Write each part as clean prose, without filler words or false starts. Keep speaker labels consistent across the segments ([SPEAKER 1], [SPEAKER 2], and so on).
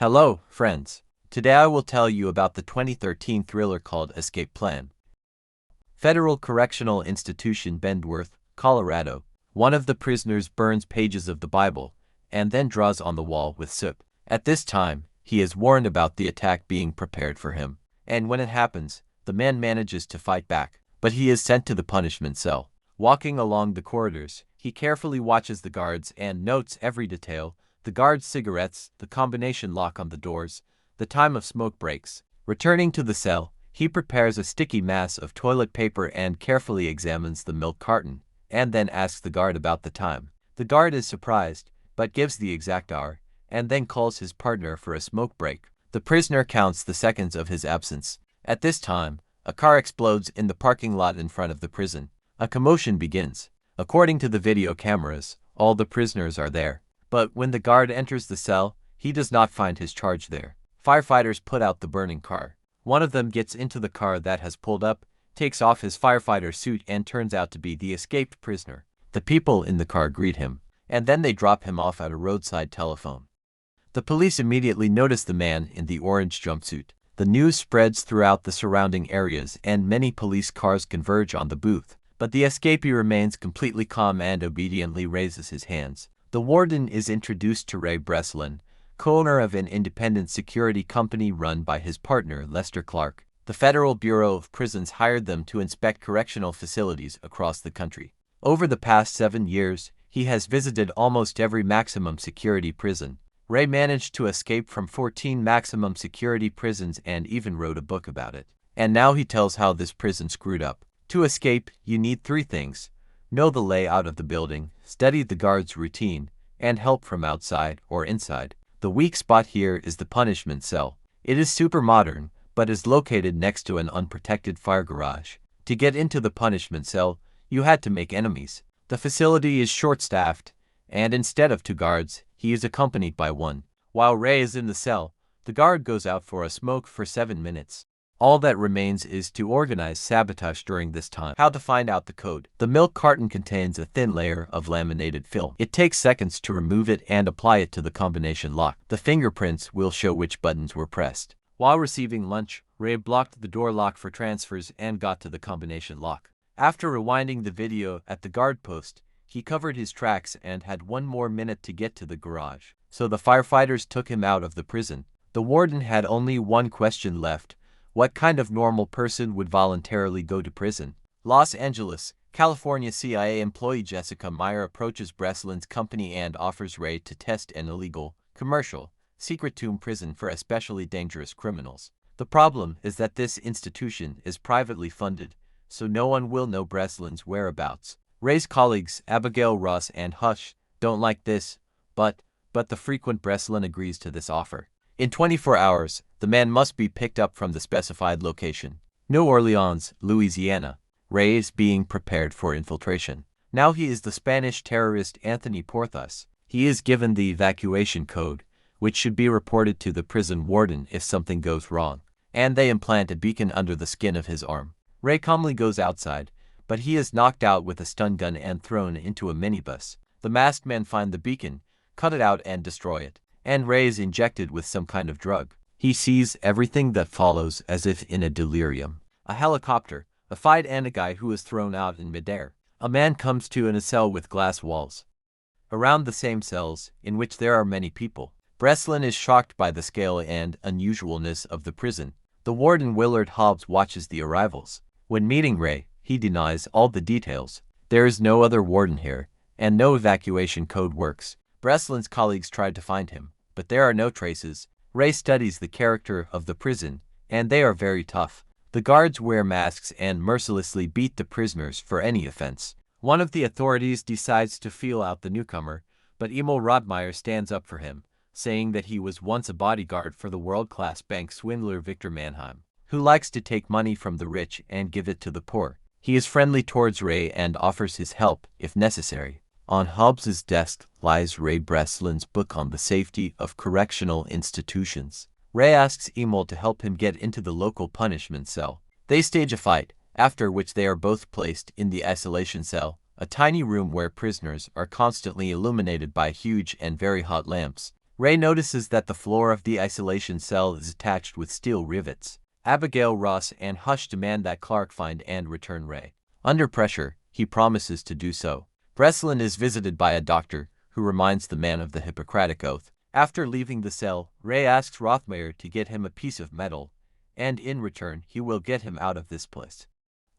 [SPEAKER 1] Hello, friends. Today I will tell you about the 2013 thriller called Escape Plan. Federal Correctional Institution, Bendworth, Colorado. One of the prisoners burns pages of the Bible and then draws on the wall with soot. At this time, he is warned about the attack being prepared for him, and when it happens, the man manages to fight back, but he is sent to the punishment cell. Walking along the corridors, he carefully watches the guards and notes every detail: the guards' cigarettes, the combination lock on the doors, the time of smoke breaks. Returning to the cell, he prepares a sticky mass of toilet paper and carefully examines the milk carton, and then asks the guard about the time. The guard is surprised, but gives the exact hour, and then calls his partner for a smoke break. The prisoner counts the seconds of his absence. At this time, a car explodes in the parking lot in front of the prison. A commotion begins. According to the video cameras, all the prisoners are there. But when the guard enters the cell, he does not find his charge there. Firefighters put out the burning car. One of them gets into the car that has pulled up, takes off his firefighter suit, and turns out to be the escaped prisoner. The people in the car greet him, and then they drop him off at a roadside telephone. The police immediately notice the man in the orange jumpsuit. The news spreads throughout the surrounding areas, and many police cars converge on the booth. But the escapee remains completely calm and obediently raises his hands. The warden is introduced to Ray Breslin, co-owner of an independent security company run by his partner Lester Clark. The Federal Bureau of Prisons hired them to inspect correctional facilities across the country. Over the past 7 years, he has visited almost every maximum security prison. Ray managed to escape from 14 maximum security prisons and even wrote a book about it. And now he tells how this prison screwed up. To escape, you need 3 things: know the layout of the building, study the guards' routine, and help from outside or inside. The weak spot here is the punishment cell. It is super modern, but is located next to an unprotected fire garage. To get into the punishment cell, you had to make enemies. The facility is short-staffed, and instead of 2 guards, he is accompanied by 1. While Ray is in the cell, the guard goes out for a smoke for 7 minutes. All that remains is to organize sabotage during this time. How to find out the code. The milk carton contains a thin layer of laminated film. It takes seconds to remove it and apply it to the combination lock. The fingerprints will show which buttons were pressed. While receiving lunch, Ray blocked the door lock for transfers and got to the combination lock. After rewinding the video at the guard post, he covered his tracks and had 1 more minute to get to the garage. So the firefighters took him out of the prison. The warden had only 1 question left: what kind of normal person would voluntarily go to prison? Los Angeles, California CIA employee Jessica Meyer approaches Breslin's company and offers Ray to test an illegal, commercial, secret tomb prison for especially dangerous criminals. The problem is that this institution is privately funded, so no one will know Breslin's whereabouts. Ray's colleagues, Abigail Ross and Hush, don't like this, but the frequent Breslin agrees to this offer. In 24 hours, the man must be picked up from the specified location. New Orleans, Louisiana. Ray is being prepared for infiltration. Now he is the Spanish terrorist Anthony Porthos. He is given the evacuation code, which should be reported to the prison warden if something goes wrong, and they implant a beacon under the skin of his arm. Ray calmly goes outside, but he is knocked out with a stun gun and thrown into a minibus. The masked men find the beacon, cut it out and destroy it, and Ray is injected with some kind of drug. He sees everything that follows as if in a delirium. A helicopter, a fight, and a guy who is thrown out in midair. A man comes to in a cell with glass walls. Around the same cells, in which there are many people. Breslin is shocked by the scale and unusualness of the prison. The warden Willard Hobbs watches the arrivals. When meeting Ray, he denies all the details. There is no other warden here, and no evacuation code works. Breslin's colleagues tried to find him, but there are no traces. Ray studies the character of the prison, and they are very tough. The guards wear masks and mercilessly beat the prisoners for any offense. One of the authorities decides to feel out the newcomer, but Emil Rodmeyer stands up for him, saying that he was once a bodyguard for the world-class bank swindler Victor Mannheim, who likes to take money from the rich and give it to the poor. He is friendly towards Ray and offers his help if necessary. On Hobbs's desk lies Ray Breslin's book on the safety of correctional institutions. Ray asks Emil to help him get into the local punishment cell. They stage a fight, after which they are both placed in the isolation cell, a tiny room where prisoners are constantly illuminated by huge and very hot lamps. Ray notices that the floor of the isolation cell is attached with steel rivets. Abigail, Ross, and Hush demand that Clark find and return Ray. Under pressure, he promises to do so. Breslin is visited by a doctor, who reminds the man of the Hippocratic Oath. After leaving the cell, Ray asks Rothmeyer to get him a piece of metal, and in return, he will get him out of this place.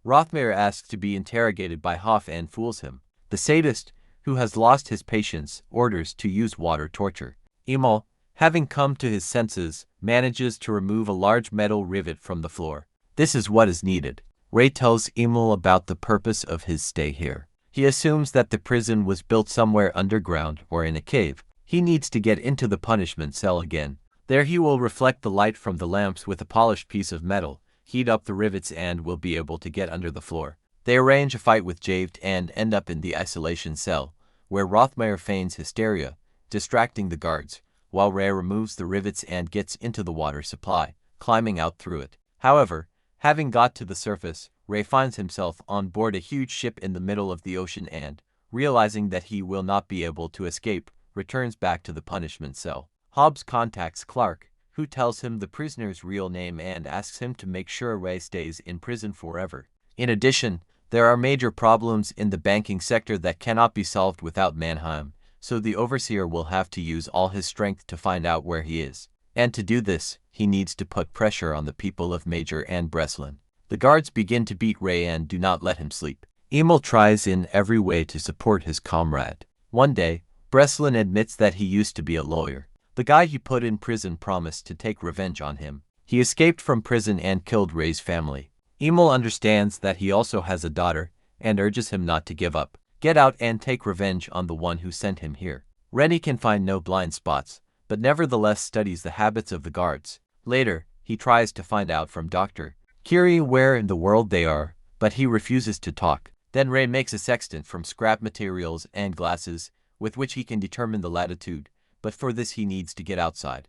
[SPEAKER 1] Rothmeyer asks to be interrogated by Hoff and fools him. The sadist, who has lost his patience, orders to use water torture. Emil, having come to his senses, manages to remove a large metal rivet from the floor. This is what is needed. Ray tells Emil about the purpose of his stay here. He assumes that the prison was built somewhere underground or in a cave. He needs to get into the punishment cell again. There he will reflect the light from the lamps with a polished piece of metal, heat up the rivets, and will be able to get under the floor. They arrange a fight with Javed and end up in the isolation cell, where Rothmeyer feigns hysteria, distracting the guards, while Ray removes the rivets and gets into the water supply, climbing out through it. However, having got to the surface, Ray finds himself on board a huge ship in the middle of the ocean and, realizing that he will not be able to escape, returns back to the punishment cell. Hobbs contacts Clark, who tells him the prisoner's real name and asks him to make sure Ray stays in prison forever. In addition, there are major problems in the banking sector that cannot be solved without Mannheim, so the overseer will have to use all his strength to find out where he is. And to do this, he needs to put pressure on the people of Major and Breslin. The guards begin to beat Ray and do not let him sleep. Emil tries in every way to support his comrade. One day, Breslin admits that he used to be a lawyer. The guy he put in prison promised to take revenge on him. He escaped from prison and killed Ray's family. Emil understands that he also has a daughter and urges him not to give up. Get out and take revenge on the one who sent him here. Rennie can find no blind spots, but nevertheless studies the habits of the guards. Later, he tries to find out from Dr. Curie where in the world they are, but he refuses to talk. Then Ray makes a sextant from scrap materials and glasses, with which he can determine the latitude, but for this he needs to get outside.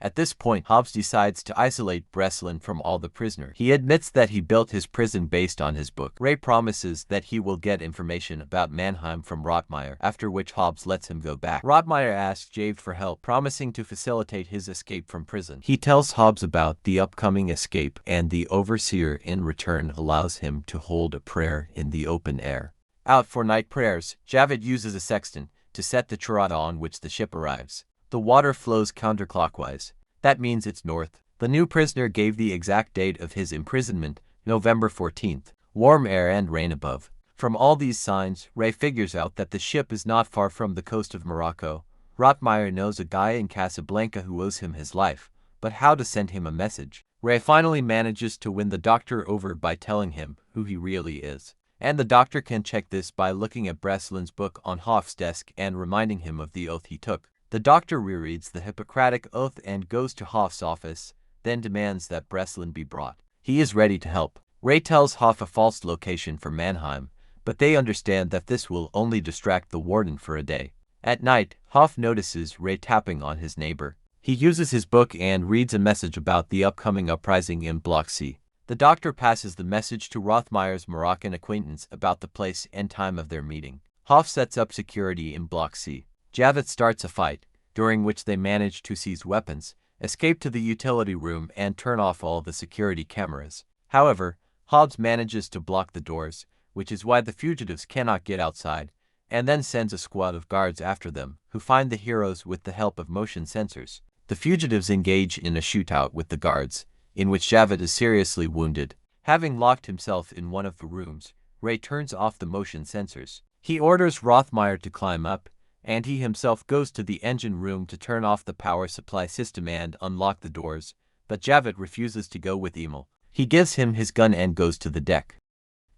[SPEAKER 1] At this point, Hobbs decides to isolate Breslin from all the prisoners. He admits that he built his prison based on his book. Ray promises that he will get information about Mannheim from Rothmeyer, after which Hobbs lets him go back. Rothmeyer asks Javed for help, promising to facilitate his escape from prison. He tells Hobbs about the upcoming escape, and the overseer in return allows him to hold a prayer in the open air. Out for night prayers, Javed uses a sextant to set the charada on which the ship arrives. The water flows counterclockwise. That means it's north. The new prisoner gave the exact date of his imprisonment, November 14th. Warm air and rain above. From all these signs, Ray figures out that the ship is not far from the coast of Morocco. Rothmeyer knows a guy in Casablanca who owes him his life, but how to send him a message? Ray finally manages to win the doctor over by telling him who he really is. And the doctor can check this by looking at Breslin's book on Hoff's desk and reminding him of the oath he took. The doctor rereads the Hippocratic Oath and goes to Hoff's office, then demands that Breslin be brought. He is ready to help. Ray tells Hoff a false location for Mannheim, but they understand that this will only distract the warden for a day. At night, Hoff notices Ray tapping on his neighbor. He uses his book and reads a message about the upcoming uprising in Block C. The doctor passes the message to Rothmeyer's Moroccan acquaintance about the place and time of their meeting. Hoff sets up security in Block C. Javed starts a fight, during which they manage to seize weapons, escape to the utility room, and turn off all the security cameras. However, Hobbs manages to block the doors, which is why the fugitives cannot get outside, and then sends a squad of guards after them, who find the heroes with the help of motion sensors. The fugitives engage in a shootout with the guards, in which Javed is seriously wounded. Having locked himself in one of the rooms, Ray turns off the motion sensors. He orders Rothmeyer to climb up, and he himself goes to the engine room to turn off the power supply system and unlock the doors, but Javed refuses to go with Emil. He gives him his gun and goes to the deck.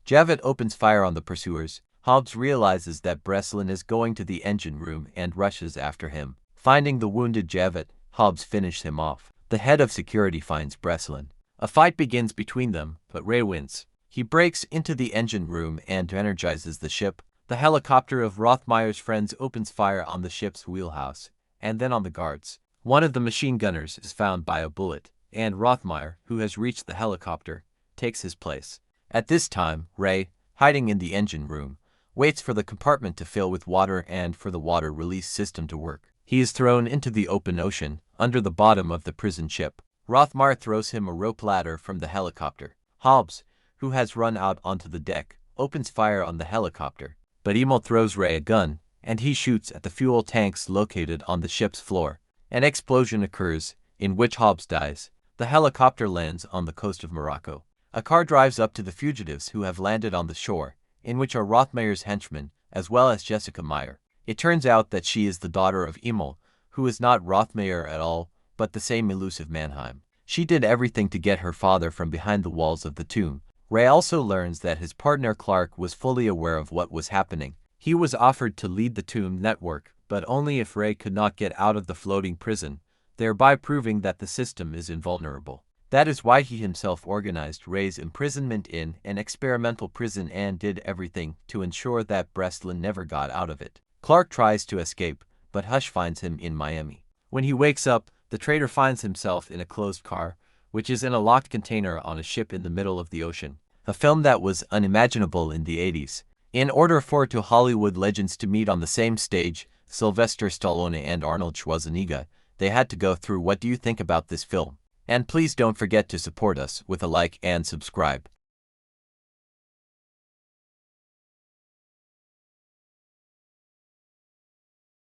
[SPEAKER 1] Javed opens fire on the pursuers. Hobbs realizes that Breslin is going to the engine room and rushes after him. Finding the wounded Javed, Hobbs finishes him off. The head of security finds Breslin. A fight begins between them, but Ray wins. He breaks into the engine room and energizes the ship. The helicopter of Rothmeyer's friends opens fire on the ship's wheelhouse, and then on the guards. One of the machine gunners is found by a bullet, and Rothmeyer, who has reached the helicopter, takes his place. At this time, Ray, hiding in the engine room, waits for the compartment to fill with water and for the water release system to work. He is thrown into the open ocean, under the bottom of the prison ship. Rothmar throws him a rope ladder from the helicopter. Hobbs, who has run out onto the deck, opens fire on the helicopter, but Emil throws Ray a gun, and he shoots at the fuel tanks located on the ship's floor. An explosion occurs, in which Hobbs dies. The helicopter lands on the coast of Morocco. A car drives up to the fugitives who have landed on the shore, in which are Rothmeyer's henchmen, as well as Jessica Meyer. It turns out that she is the daughter of Emil, who is not Rothmeyer at all, but the same elusive Mannheim. She did everything to get her father from behind the walls of the tomb. Ray also learns that his partner Clark was fully aware of what was happening. He was offered to lead the tomb network, but only if Ray could not get out of the floating prison, thereby proving that the system is invulnerable. That is why he himself organized Ray's imprisonment in an experimental prison and did everything to ensure that Breslin never got out of it. Clark tries to escape, but Hush finds him in Miami. When he wakes up, the traitor finds himself in a closed car, which is in a locked container on a ship in the middle of the ocean. A film that was unimaginable in the 80s. In order for two Hollywood legends to meet on the same stage, Sylvester Stallone and Arnold Schwarzenegger, they had to go through. What do you think about this film? And please don't forget to support us with a like and subscribe.